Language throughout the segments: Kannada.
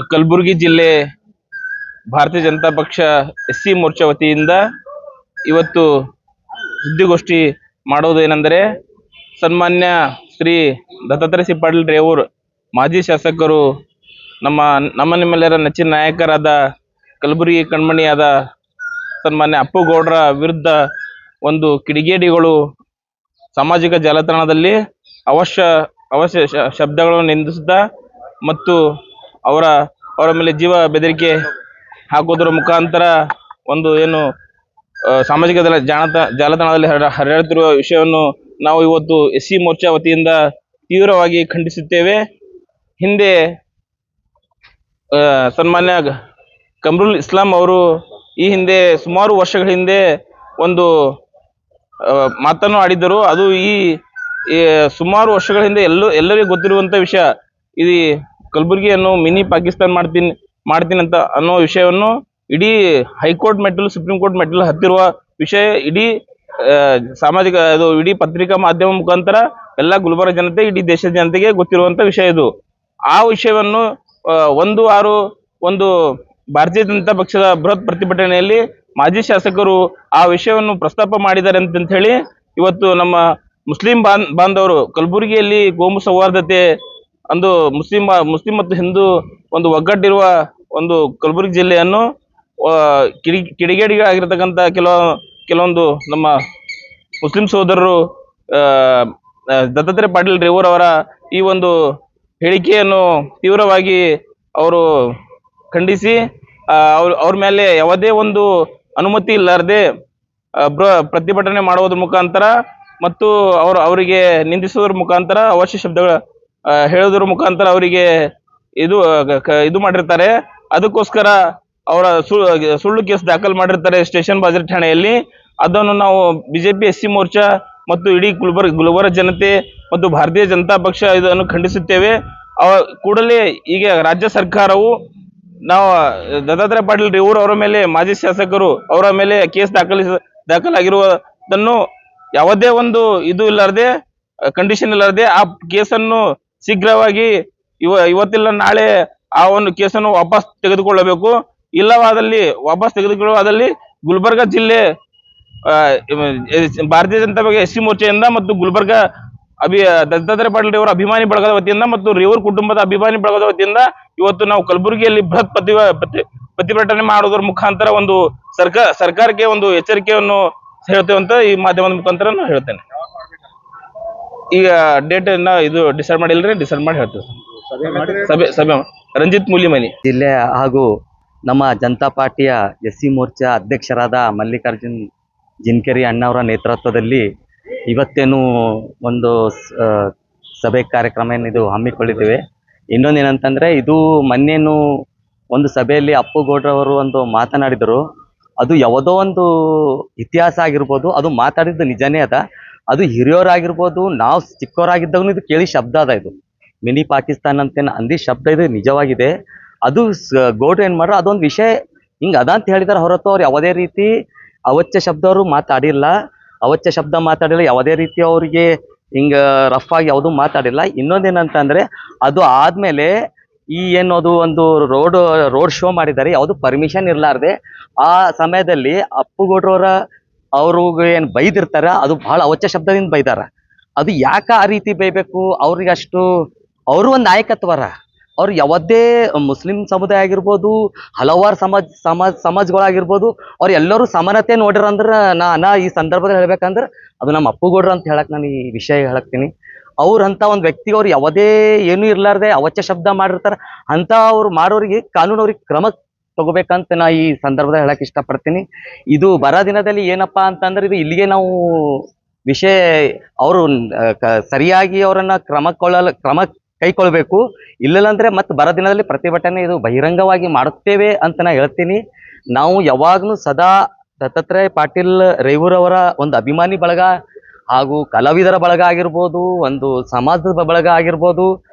ಕಲಬುರಗಿ ಜಿಲ್ಲೆ ಭಾರತೀಯ ಜನತಾ ಪಕ್ಷ ಎಸ್ಸಿ ಮೋರ್ಚಾ ವತಿಯಿಂದ ಇವತ್ತು ಸುದ್ದಿಗೋಷ್ಠಿ ಮಾಡೋದೇನೆಂದರೆ, ಸನ್ಮಾನ್ಯ ಶ್ರೀ ದತ್ತಾತ್ರೇಯ ಸಿ ಪಾಟೀಲ್ ರೇವೂರ್ ಮಾಜಿ ಶಾಸಕರು, ನಮ್ಮ ನಿಮ್ಮೆಲ್ಲರ ನೆಚ್ಚಿನ ನಾಯಕರಾದ ಕಲಬುರಗಿ ಕಣ್ಮಣಿಯಾದ ಸನ್ಮಾನ್ಯ ಅಪ್ಪು ಗೌಡ್ರ ವಿರುದ್ಧ ಒಂದು ಕಿಡಿಗೇಡಿಗಳು ಸಾಮಾಜಿಕ ಜಾಲತಾಣದಲ್ಲಿ ಅವಶ್ಯ ಶಬ್ದಗಳನ್ನು ನಿಂದಿಸುತ್ತಾ ಮತ್ತು ಅವರ ಮೇಲೆ ಜೀವ ಬೆದರಿಕೆ ಹಾಕೋದ್ರ ಮುಖಾಂತರ ಒಂದು ಏನು ಸಾಮಾಜಿಕ ಜಾಲತಾಣದಲ್ಲಿ ಹರಿದಾಡುತ್ತಿರುವ ವಿಷಯವನ್ನು ನಾವು ಇವತ್ತು ಎಸ್ಸಿ ಮೋರ್ಚಾ ವತಿಯಿಂದ ತೀವ್ರವಾಗಿ ಖಂಡಿಸುತ್ತೇವೆ. ಹಿಂದೆ ಸನ್ಮಾನ್ಯ ಕಮರುಲ್ ಇಸ್ಲಾಂ ಅವರು ಈ ಹಿಂದೆ ಸುಮಾರು ವರ್ಷಗಳ ಹಿಂದೆ ಒಂದು ಮಾತನ್ನು ಆಡಿದ್ದರು. ಅದು ಈ ಸುಮಾರು ವರ್ಷಗಳ ಹಿಂದೆ ಎಲ್ಲರಿಗೂ ಗೊತ್ತಿರುವಂತ ವಿಷಯ. ಇದು ಕಲಬುರಗಿಯನ್ನು ಮಿನಿ ಪಾಕಿಸ್ತಾನ್ ಮಾಡ್ತೀನಿ ಅಂತ ಅನ್ನೋ ವಿಷಯವನ್ನು ಇಡೀ ಹೈಕೋರ್ಟ್ ಮೆಟ್ಟಲು, ಸುಪ್ರೀಂ ಕೋರ್ಟ್ ಮೆಟ್ಟಲು ಹತ್ತಿರುವ ವಿಷಯ ಇಡೀ ಸಾಮಾಜಿಕ ಇಡೀ ಪತ್ರಿಕಾ ಮಾಧ್ಯಮ ಮುಖಾಂತರ ಎಲ್ಲ ಗುಲ್ಬರ್ಗ ಜನತೆ, ಇಡೀ ದೇಶದ ಜನತೆಗೆ ಗೊತ್ತಿರುವಂತ ವಿಷಯ ಇದು. ಆ ವಿಷಯವನ್ನು ಒಂದು ಭಾರತೀಯ ಜನತಾ ಪಕ್ಷದ ಬೃಹತ್ ಪ್ರತಿಭಟನೆಯಲ್ಲಿ ಮಾಜಿ ಶಾಸಕರು ಆ ವಿಷಯವನ್ನು ಪ್ರಸ್ತಾಪ ಮಾಡಿದ್ದಾರೆ ಅಂತ ಹೇಳಿ ಇವತ್ತು ನಮ್ಮ ಮುಸ್ಲಿಂ ಬಾಂಧವರು ಕಲಬುರಗಿಯಲ್ಲಿ ಕೋಮು ಸೌಹಾರ್ದತೆ ಅಂದು ಮುಸ್ಲಿಂ ಮತ್ತು ಹಿಂದೂ ಒಂದು ಒಗ್ಗಟ್ಟಿರುವ ಒಂದು ಕಲಬುರಗಿ ಜಿಲ್ಲೆಯನ್ನು ಕಿಡಿಗೇಡಿಗಳಾಗಿರ್ತಕ್ಕಂಥ ಕೆಲವೊಂದು ನಮ್ಮ ಮುಸ್ಲಿಂ ಸಹೋದರರು ದತ್ತಾತ್ರೇಯ ಪಾಟೀಲ್ ರೇವೂರ್ ಅವರ ಈ ಒಂದು ಹೇಳಿಕೆಯನ್ನು ತೀವ್ರವಾಗಿ ಅವರು ಖಂಡಿಸಿ ಅವ್ರ ಮೇಲೆ ಯಾವುದೇ ಒಂದು ಅನುಮತಿ ಇಲ್ಲಾರದೆ ಪ್ರತಿಭಟನೆ ಮಾಡುವುದ್ರ ಮುಖಾಂತರ ಮತ್ತು ಅವರಿಗೆ ನಿಂದಿಸುವುದರ ಮುಖಾಂತರ ಅವಶ್ಯ ಶಬ್ದಗಳ ಹೇಳೋದ್ರ ಮುಖಾಂತರ ಅವರಿಗೆ ಇದು ಮಾಡಿರ್ತಾರೆ. ಅದಕ್ಕೋಸ್ಕರ ಅವರ ಸುಳ್ಳು ಕೇಸ್ ದಾಖಲು ಮಾಡಿರ್ತಾರೆ ಸ್ಟೇಷನ್ ಬಾಜರ್ ಠಾಣೆಯಲ್ಲಿ. ಅದನ್ನು ನಾವು ಬಿಜೆಪಿ ಎಸ್ಸಿ ಮೋರ್ಚಾ ಮತ್ತು ಇಡೀ ಗುಲ್ಬರ್ಗ ಜನತೆ ಮತ್ತು ಭಾರತೀಯ ಜನತಾ ಪಕ್ಷ ಇದನ್ನು ಖಂಡಿಸುತ್ತೇವೆ. ಕೂಡಲೇ ಈಗ ರಾಜ್ಯ ಸರ್ಕಾರವು ನಾವು ದತ್ತಾತ್ರೇಯ ಪಾಟೀಲ್ ರೇವೂರ್ ಅವರ ಮೇಲೆ, ಮಾಜಿ ಶಾಸಕರು ಅವರ ಮೇಲೆ ಕೇಸ್ ದಾಖಲಾಗಿರುವುದನ್ನು ಯಾವುದೇ ಒಂದು ಇದು ಇಲ್ಲಾರದೆ, ಕಂಡೀಷನ್ ಇಲ್ಲಾರದೆ ಆ ಕೇಸನ್ನು ಶೀಘ್ರವಾಗಿ ಇವತ್ತಿಲ್ಲ ನಾಳೆ ಆ ಒಂದು ಕೇಸನ್ನು ವಾಪಸ್ ತೆಗೆದುಕೊಳ್ಳಬೇಕು. ವಾಪಸ್ ತೆಗೆದುಕೊಳ್ಳುವಾದಲ್ಲಿ ಗುಲ್ಬರ್ಗ ಜಿಲ್ಲೆ ಭಾರತೀಯ ಜನತಾ ಪಕ್ಷ ಎಸ್ಸಿ ಮೋರ್ಚಾದಿಂದ ಮತ್ತು ಗುಲ್ಬರ್ಗ ದತ್ತಾತ್ರೇಯ ಪಾಟೀಲ್ ರೇವೂರ್ ಅಭಿಮಾನಿ ಬಳಗದ ವತಿಯಿಂದ ಮತ್ತು ರೇವೂರ್ ಕುಟುಂಬದ ಅಭಿಮಾನಿ ಬಳಗದ ವತಿಯಿಂದ ಇವತ್ತು ನಾವು ಕಲಬುರಗಿಯಲ್ಲಿ ಬೃಹತ್ ಪ್ರತಿಭಟನೆ ಮಾಡೋದ್ರ ಮುಖಾಂತರ ಒಂದು ಸರ್ಕಾರಕ್ಕೆ ಒಂದು ಎಚ್ಚರಿಕೆಯನ್ನು ಹೇಳ್ತೇವೆ ಅಂತ ಈ ಮಾಧ್ಯಮದ ಮುಖಾಂತರ ನಾನು ಹೇಳ್ತೇನೆ. ಈಗ ಡೇಟ್ ಇದು ಡಿಸೈಡ್ ಮಾಡಿಲ್ರಿ, ಡಿಸೈಡ್ ಮಾಡಿ ಹೇಳ್ತೇವೆ. ಸಭೆ ರಂಜಿತ್ ಮೂಲಿಮನಿ ಜಿಲ್ಲೆ ಹಾಗೂ ನಮ್ಮ ಜನತಾ ಪಾರ್ಟಿಯ ಎಸ್ಸಿ ಮೋರ್ಚಾ ಅಧ್ಯಕ್ಷರಾದ ಮಲ್ಲಿಕಾರ್ಜುನ್ ಜಿನ್ಕೆರಿ ಅಣ್ಣವರ ನೇತೃತ್ವದಲ್ಲಿ ಇವತ್ತೇನು ಒಂದು ಸಭೆ ಕಾರ್ಯಕ್ರಮ ಇದು ಹಮ್ಮಿಕೊಳ್ಳಿದ್ದೇವೆ. ಇನ್ನೊಂದೇನಂತಂದ್ರೆ, ಇದು ಮೊನ್ನೇನು ಒಂದು ಸಭೆಯಲ್ಲಿ ಅಪ್ಪುಗೌಡ್ರವರು ಒಂದು ಮಾತನಾಡಿದರು. ಅದು ಯಾವುದೋ ಒಂದು ಇತಿಹಾಸ ಆಗಿರ್ಬೋದು, ಅದು ಮಾತಾಡಿದ್ದು ನಿಜನೇ ಅದ. ಅದು ಹಿರಿಯೋರಾಗಿರ್ಬೋದು, ನಾವು ಚಿಕ್ಕವರಾಗಿದ್ದಾಗೂ ಇದು ಕೇಳಿ ಶಬ್ದ ಅದ. ಇದು ಮಿನಿ ಪಾಕಿಸ್ತಾನ್ ಅಂತೇನು ಅಂದಿ ಶಬ್ದ ಇದು ನಿಜವಾಗಿದೆ. ಅದು ಗೌಡ್ರು ಏನು ಮಾಡ್ರು, ಅದೊಂದು ವಿಷಯ ಹಿಂಗೆ ಅದ ಅಂತ ಹೇಳಿದಾರೆ ಹೊರತು ಅವ್ರು ಯಾವುದೇ ರೀತಿ ಅವಚ್ಯ ಶಬ್ದ ಅವರು ಮಾತಾಡಿಲ್ಲ. ಯಾವುದೇ ರೀತಿ ಅವರಿಗೆ ಹಿಂಗೆ ರಫ್ ಆಗಿ ಯಾವುದೂ ಮಾತಾಡಿಲ್ಲ. ಇನ್ನೊಂದೇನಂತಂದರೆ, ಅದು ಆದಮೇಲೆ ಅದು ಒಂದು ರೋಡ್ ಶೋ ಮಾಡಿದ್ದಾರೆ, ಯಾವುದು ಪರ್ಮಿಷನ್ ಇರಲಾರ್ದೆ. ಆ ಸಮಯದಲ್ಲಿ ಅಪ್ಪುಗೌಡ್ರವರ ಅವ್ರಿಗೆ ಏನು ಬೈದಿರ್ತಾರ, ಅದು ಭಾಳ ಅವಚ್ಯ ಶಬ್ದದಿಂದ ಬೈದಾರ. ಅದು ಯಾಕೆ ಆ ರೀತಿ ಬೈಬೇಕು? ಅವರು ಒಂದು ನಾಯಕತ್ವರ. ಅವ್ರು ಯಾವುದೇ ಮುಸ್ಲಿಂ ಸಮುದಾಯ ಆಗಿರ್ಬೋದು, ಹಲವಾರು ಸಮಾಜಗಳಾಗಿರ್ಬೋದು, ಅವ್ರು ಎಲ್ಲರೂ ಸಮಾನತೆ ನೋಡಿರಂದ್ರೆ ನಾ ಈ ಸಂದರ್ಭದಲ್ಲಿ ಹೇಳ್ಬೇಕಂದ್ರೆ ಅದು ನಮ್ಮ ಅಪ್ಪುಗೌಡ್ರು ಅಂತ ಹೇಳಕ್ ನಾನು ಈ ವಿಷಯ ಹೇಳಕ್ತೀನಿ. ಅವ್ರಂಥ ಒಂದು ವ್ಯಕ್ತಿ, ಅವ್ರು ಯಾವುದೇ ಏನೂ ಇರ್ಲಾರ್ದೆ ಅವಚ್ಯ ಶಬ್ದ ಮಾಡಿರ್ತಾರೆ. ಅಂತ ಅವ್ರು ಮಾಡೋರಿಗೆ ಕಾನೂನವ್ರಿಗೆ ಕ್ರಮ ತಗೋಬೇಕಂತ ನಾ ಈ ಸಂದರ್ಭದಲ್ಲಿ ಹೇಳಕ್ ಇಷ್ಟಪಡ್ತೀನಿ. ಇದು ಬರ ದಿನದಲ್ಲಿ ಏನಪ್ಪಾ ಅಂತಂದ್ರೆ, ಇದು ಇಲ್ಲಿಗೆ ನಾವು ವಿಷಯ ಅವರು ಸರಿಯಾಗಿ ಅವರನ್ನ ಕ್ರಮ ಕೈಗೊಳ್ಬೇಕು. ಇಲ್ಲಂದ್ರೆ ಮತ್ತೆ ಬರ ದಿನದಲ್ಲಿ ಪ್ರತಿಭಟನೆ ಇದು ಬಹಿರಂಗವಾಗಿ ಮಾಡುತ್ತೇವೆ ಅಂತ ನಾ ಹೇಳ್ತೀನಿ. ನಾವು ಯಾವಾಗ್ಲೂ ಸದಾ ದತ್ತಾತ್ರೇಯ ಪಾಟೀಲ್ ರೇವೂರ್ ಅವರ ಒಂದು ಅಭಿಮಾನಿ ಬಳಗ ಹಾಗೂ ಕಲಾವಿದರ ಬಳಗ ಆಗಿರ್ಬೋದು, ಒಂದು ಸಮಾಜದ ಬಳಗ ಆಗಿರ್ಬೋದು,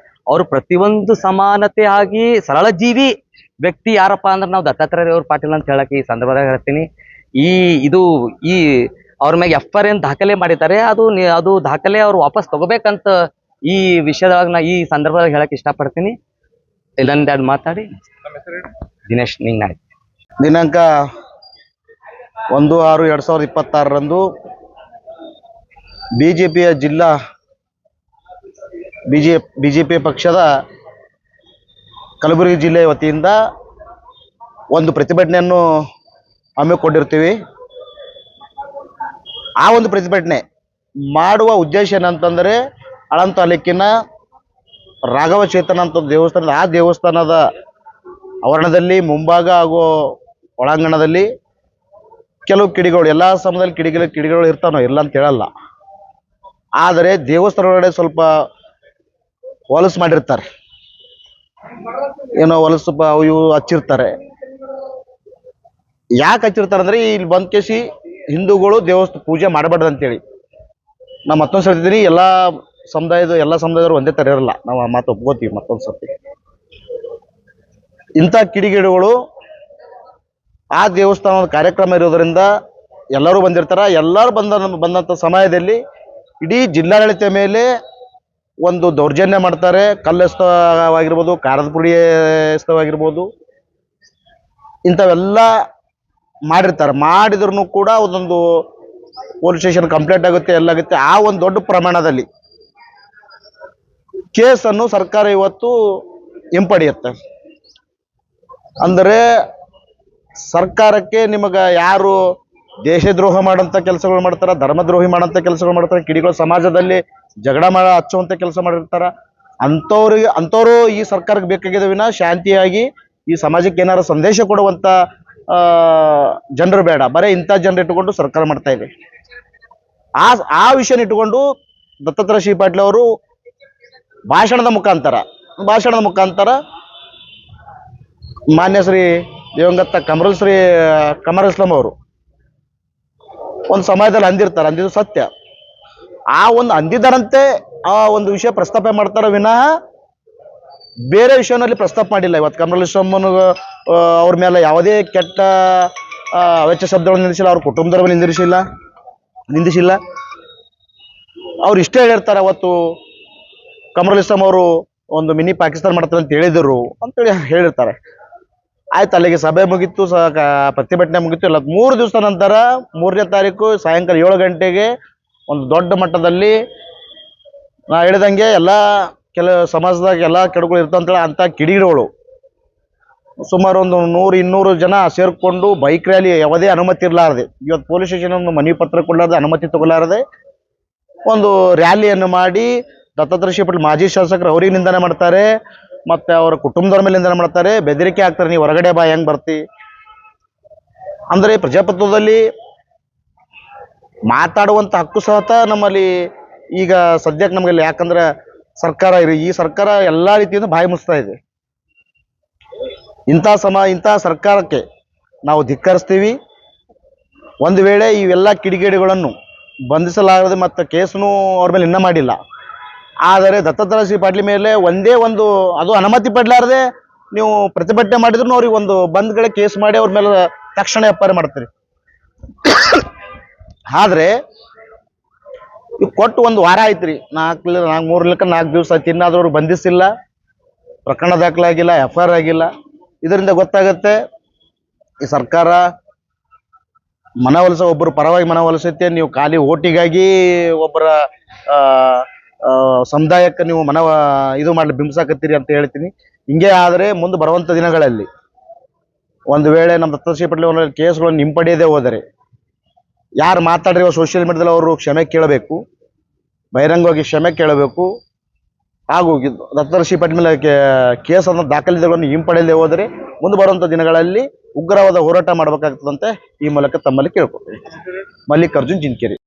ಅವರು ಪ್ರತಿಯೊಂದು ಸಮಾನತೆ ಆಗಿ ಸರಳ ಜೀವಿ ವ್ಯಕ್ತಿ ಯಾರಪ್ಪ ಅಂದ್ರೆ ನಾವು ದತ್ತಾತ್ರೇಯ ರೇವೂರ್ ಪಾಟೀಲ್ ಅಂತ ಹೇಳಕ್ಕೆ ಈ ಸಂದರ್ಭದಾಗ ಹೇಳ್ತೀನಿ. ಈ ಅವ್ರ ಮ್ಯಾಗ FR ಏನು ದಾಖಲೆ ಮಾಡಿದ್ದಾರೆ, ಅದು ದಾಖಲೆ ಅವ್ರು ವಾಪಸ್ ತಗೋಬೇಕಂತ ಈ ವಿಷಯದಾಗ ನಾ ಈ ಸಂದರ್ಭದಾಗ ಹೇಳಕ್ ಇಷ್ಟಪಡ್ತೀನಿ. ಇಲ್ಲೊಂದೆರಡು ಮಾತಾಡಿ ದಿನೇಶ್ ನಿಂಗ್ನಾಳ್. ದಿನಾಂಕ 1/6/2026 ಬಿಜೆಪಿಯ ಜಿಲ್ಲಾ ಬಿಜೆಪಿ ಪಕ್ಷದ ಕಲಬುರಗಿ ಜಿಲ್ಲೆಯ ವತಿಯಿಂದ ಒಂದು ಪ್ರತಿಭಟನೆಯನ್ನು ಹಮ್ಮಿಕೊಂಡಿರ್ತೀವಿ. ಆ ಒಂದು ಪ್ರತಿಭಟನೆ ಮಾಡುವ ಉದ್ದೇಶ ಏನಂತಂದರೆ, ಆಳಂದ ತಾಲೂಕಿನ ರಾಘವ ಚೇತನ ಅಂತ ದೇವಸ್ಥಾನದ ಆ ದೇವಸ್ಥಾನದ ಆವರಣದಲ್ಲಿ ಮುಂಭಾಗ ಹಾಗೂ ಒಳಾಂಗಣದಲ್ಲಿ ಕೆಲವು ಕಿಡಿಗಳು, ಎಲ್ಲ ಸಮಯದಲ್ಲಿ ಕಿಡಿಗಳು ಇರ್ತಾನೋ ಇಲ್ಲ ಅಂತ ಹೇಳಲ್ಲ, ಆದರೆ ದೇವಸ್ಥಾನ ಒಳಗಡೆ ಸ್ವಲ್ಪ ಹೊಲಸು ಮಾಡಿರ್ತಾರೆ, ಏನೋ ಹೊಲಸು ಅವು ಇವು ಹಚ್ಚಿರ್ತಾರೆ. ಯಾಕೆ ಹಚ್ಚಿರ್ತಾರೆ ಅಂದರೆ, ಇಲ್ಲಿ ಬಂದ್ ಕೇಸಿ ಹಿಂದೂಗಳು ದೇವಸ್ಥಾನ ಪೂಜೆ ಮಾಡಬಾರ್ದು ಅಂತೇಳಿ. ನಾ ಮತ್ತೊಂದು ಸರ್ತಿದ್ದೀನಿ, ಎಲ್ಲ ಸಮುದಾಯದವರು ಒಂದೇ ಥರ ಇರಲ್ಲ, ನಾವು ಆ ಮಾತು ಒಪ್ಕೋತೀವಿ. ಮತ್ತೊಂದು ಸರ್ತಿ ಇಂಥ ಕಿಡಿಗೇಡಿಗಳು ಆ ದೇವಸ್ಥಾನದ ಕಾರ್ಯಕ್ರಮ ಇರೋದರಿಂದ ಎಲ್ಲರೂ ಬಂದಿರ್ತಾರೆ. ಎಲ್ಲರೂ ಬಂದಂಥ ಸಮಯದಲ್ಲಿ ಇಡೀ ಜಿಲ್ಲಾಡಳಿತ ಮೇಲೆ ಒಂದು ದೌರ್ಜನ್ಯ ಮಾಡ್ತಾರೆ. ಕಲ್ಲೆಸ್ತವಾಗಿರ್ಬೋದು, ಖಾರದ ಪುಡಿ ಎಸ್ತವಾಗಿರ್ಬೋದು, ಇಂಥವೆಲ್ಲ ಮಾಡಿರ್ತಾರೆ. ಮಾಡಿದ್ರು ಕೂಡ ಒಂದೊಂದು ಪೊಲೀಸ್ ಸ್ಟೇಷನ್ ಕಂಪ್ಲೇಂಟ್ ಆಗುತ್ತೆ, ಎಲ್ಲ ಆಗುತ್ತೆ. ಆ ಒಂದು ದೊಡ್ಡ ಪ್ರಮಾಣದಲ್ಲಿ ಕೇಸನ್ನು ಸರ್ಕಾರ ಇವತ್ತು ಹಿಂಪಡೆಯುತ್ತೆ. ಅಂದರೆ ಸರ್ಕಾರಕ್ಕೆ ನಿಮಗೆ ಯಾರು ದೇಶದ್ರೋಹ ಮಾಡೋಂಥ ಕೆಲಸಗಳು ಮಾಡ್ತಾರೆ, ಧರ್ಮದ್ರೋಹಿ ಮಾಡೋಂಥ ಕೆಲಸಗಳು ಮಾಡ್ತಾರೆ, ಕಿಡಿಗಳು ಸಮಾಜದಲ್ಲಿ ಜಗಳ ಹಚ್ಚುವಂಥ ಕೆಲಸ ಮಾಡಿರ್ತಾರೆ, ಅಂಥವ್ರು ಈ ಸರ್ಕಾರಕ್ಕೆ ಬೇಕಾಗಿದೆ ವಿನ ಶಾಂತಿಯಾಗಿ ಈ ಸಮಾಜಕ್ಕೆ ಏನಾರು ಸಂದೇಶ ಕೊಡುವಂಥ ಜನರು ಬೇಡ. ಬರೀ ಇಂಥ ಜನರು ಇಟ್ಟುಕೊಂಡು ಸರ್ಕಾರ ಮಾಡ್ತಾ ಇದೆ. ಆ ವಿಷಯನ ಇಟ್ಟುಕೊಂಡು ದತ್ತಾತ್ರೇಯ ಶ್ರೀ ಪಾಟೀಲ್ ಅವರು ಭಾಷಣದ ಮುಖಾಂತರ ಮಾನ್ಯ ಶ್ರೀ ದಿವಂಗತ ಕಮರ್ ಇಸ್ಲಾಂ ಅವರು ಒಂದು ಸಮಯದಲ್ಲಿ ಅಂದಿದ್ದು ಸತ್ಯ. ಆ ಒಂದು ಅಂದಿದ್ದಾರಂತೆ ಆ ಒಂದು ವಿಷಯ ಪ್ರಸ್ತಾಪ ಮಾಡ್ತಾರ ವಿನಃ ಬೇರೆ ವಿಷಯನಲ್ಲಿ ಪ್ರಸ್ತಾಪ ಮಾಡಿಲ್ಲ. ಇವತ್ತು ಕಮರ್ ಇಸ್ಲಾಂ ಅವ್ರ ಮೇಲೆ ಯಾವುದೇ ಕೆಟ್ಟ ಅವೆಚ್ಚ ಶಬ್ದಗಳನ್ನು ನಿಂದಿಸಿಲ್ಲ, ಅವ್ರ ಕುಟುಂಬದವ್ರ ಮೇಲೆ ನಿಂದಿಸಿಲ್ಲ. ಅವ್ರು ಇಷ್ಟೇ ಹೇಳಿರ್ತಾರೆ, ಅವತ್ತು ಕಮರ್ ಇಸ್ಲಾಂ ಅವರು ಒಂದು ಮಿನಿ ಪಾಕಿಸ್ತಾನ ಮಾಡ್ತಾರೆ ಅಂತ ಹೇಳಿದರು ಅಂತೇಳಿ ಹೇಳಿರ್ತಾರೆ. ಆಯ್ತು, ಅಲ್ಲಿಗೆ ಸಭೆ ಮುಗೀತು, ಪ್ರತಿಭಟನೆ ಮುಗೀತು. ಎಲ್ಲ 3 ದಿವಸದ ನಂತರ 3ನೇ ತಾರೀಕು ಸಾಯಂಕಾಲ 7 ಗಂಟೆಗೆ ಒಂದು ದೊಡ್ಡ ಮಟ್ಟದಲ್ಲಿ ನಾ ಹೇಳಿದಂಗೆ ಎಲ್ಲ ಸಮಾಜದಾಗ ಎಲ್ಲ ಕೆಡುಗಳು ಇರ್ತಂತೇಳಿ ಅಂಥ ಕಿಡಿಗಳು ಸುಮಾರು ಒಂದು 100-200 ಜನ ಸೇರಿಕೊಂಡು ಬೈಕ್ ರ್ಯಾಲಿ, ಯಾವುದೇ ಅನುಮತಿ ಇರಲಾರದೆ, ಇವತ್ತು ಪೊಲೀಸ್ ಸ್ಟೇಷನ್ ಒಂದು ಮನವಿ ಪತ್ರ ಕೊಡಲಾರದೆ, ಅನುಮತಿ ತಗೊಳ್ಳಾರದೆ ಒಂದು ರ್ಯಾಲಿಯನ್ನು ಮಾಡಿ ದತ್ತಾತ್ರೇಯ ಶ್ರೀ ಪಾಟೀಲ್ ಮಾಜಿ ಶಾಸಕರು ಅವ್ರಿಗೆ ನಿಂದನೆ ಮಾಡ್ತಾರೆ, ಮತ್ತು ಅವರ ಕುಟುಂಬದವ್ರ ಮೇಲೆ ನಿಂದನೆ ಮಾಡ್ತಾರೆ, ಬೆದರಿಕೆ ಹಾಕ್ತಾರೆ, ನೀವು ಹೊರಗಡೆ ಬಾ, ಹೆಂಗೆ ಬರ್ತಿ. ಅಂದರೆ ಪ್ರಜಾಪ್ರಭುತ್ವದಲ್ಲಿ ಮಾತಾಡುವಂಥ ಹಕ್ಕು ಸಹಿತ ನಮ್ಮಲ್ಲಿ ಈಗ ಸದ್ಯಕ್ಕೆ ನಮಗಿಲ್ಲ. ಯಾಕಂದ್ರೆ ಈ ಸರ್ಕಾರ ಎಲ್ಲ ರೀತಿಯಿಂದ ಬಾಯಿ ಮುಚ್ತಾ ಇದೆ. ಇಂಥ ಸರ್ಕಾರಕ್ಕೆ ನಾವು ಧಿಕ್ಕರಿಸ್ತೀವಿ. ಒಂದು ವೇಳೆ ಇವೆಲ್ಲ ಕಿಡಿಗೇಡಿಗಳನ್ನು ಬಂಧಿಸಲಾಗದೆ ಮತ್ತು ಕೇಸನ್ನು ಅವ್ರ ಮೇಲೆ ಇನ್ನೂ ಮಾಡಿಲ್ಲ, ಆದರೆ ದತ್ತಾತ್ರೇಯ ಶ್ರೀ ಪಾಟೀಲ್ ಮೇಲೆ ಒಂದೇ ಒಂದು ಅದು ಅನುಮತಿ ಪಡಲಾರದೆ ನೀವು ಪ್ರತಿಭಟನೆ ಮಾಡಿದ್ರು ಅವ್ರಿಗೆ ಒಂದು ಬಂದ್ಗಳೇ ಕೇಸ್ ಮಾಡಿ ಅವ್ರ ಮೇಲೆ ತಕ್ಷಣ ಎಫ್ಐಆರ್ ಮಾಡ್ತೀರಿ. ಆದರೆ ಈಗ ಕೊಟ್ಟು 1 ವಾರ ಆಯ್ತು ರೀ, 3-4 ದಿವಸ ಆಯ್ತು, ಇನ್ನಾದ್ರೂ ಅವ್ರು ಬಂಧಿಸಿಲ್ಲ, ಪ್ರಕರಣ ದಾಖಲಾಗಿಲ್ಲ, ಎಫ್ಐಆರ್ ಆಗಿಲ್ಲ. ಇದರಿಂದ ಗೊತ್ತಾಗತ್ತೆ ಈ ಸರ್ಕಾರ ಒಬ್ಬರು ಪರವಾಗಿ ಮನವೊಲಿಸುತ್ತೆ. ನೀವು ಖಾಲಿ ಓಟಿಗಾಗಿ ಒಬ್ಬರ ಸಮುದಾಯಕ್ಕೆ ನೀವು ಇದು ಮಾಡಲಿ ಬಿಂಬಿಸಾಕತ್ತೀರಿ ಅಂತ ಹೇಳ್ತೀನಿ. ಹಿಂಗೆ ಆದರೆ ಮುಂದೆ ಬರುವಂಥ ದಿನಗಳಲ್ಲಿ ಒಂದು ವೇಳೆ ನಮ್ಮ ದತ್ತಾತ್ರೇಯ ಶ್ರೀ ಪಾಟೀಲ್ ಕೇಸ್ಗಳನ್ನು ಹಿಂಪಡೆಯದೇ ಹೋದರೆ, ಯಾರು ಮಾತಾಡಿರೋ ಸೋಷಿಯಲ್ ಮೀಡಿಯಾದಲ್ಲಿ ಅವರು ಕ್ಷಮೆ ಕೇಳಬೇಕು, ಬಹಿರಂಗವಾಗಿ ಕ್ಷಮೆ ಕೇಳಬೇಕು. ಹಾಗೂ ದತ್ತಾತ್ರೇಯ ಶ್ರೀ ಪಾಟೀಲ್ ಮೇಲೆ ಕೇಸನ್ನು ದಾಖಲಿತಗಳನ್ನು ಹಿಂಪಡೆಯದೇ ಹೋದರೆ ಮುಂದೆ ಬರುವಂಥ ದಿನಗಳಲ್ಲಿ ಉಗ್ರವಾದ ಹೋರಾಟ ಮಾಡಬೇಕಾಗ್ತದಂತೆ ಈ ಮೂಲಕ ತಮ್ಮಲ್ಲಿ ಕೇಳ್ಕೊಳ್ತೀವಿ. ಮಲ್ಲಿಕಾರ್ಜುನ್ ಜಿನ್ಕೆರೆ.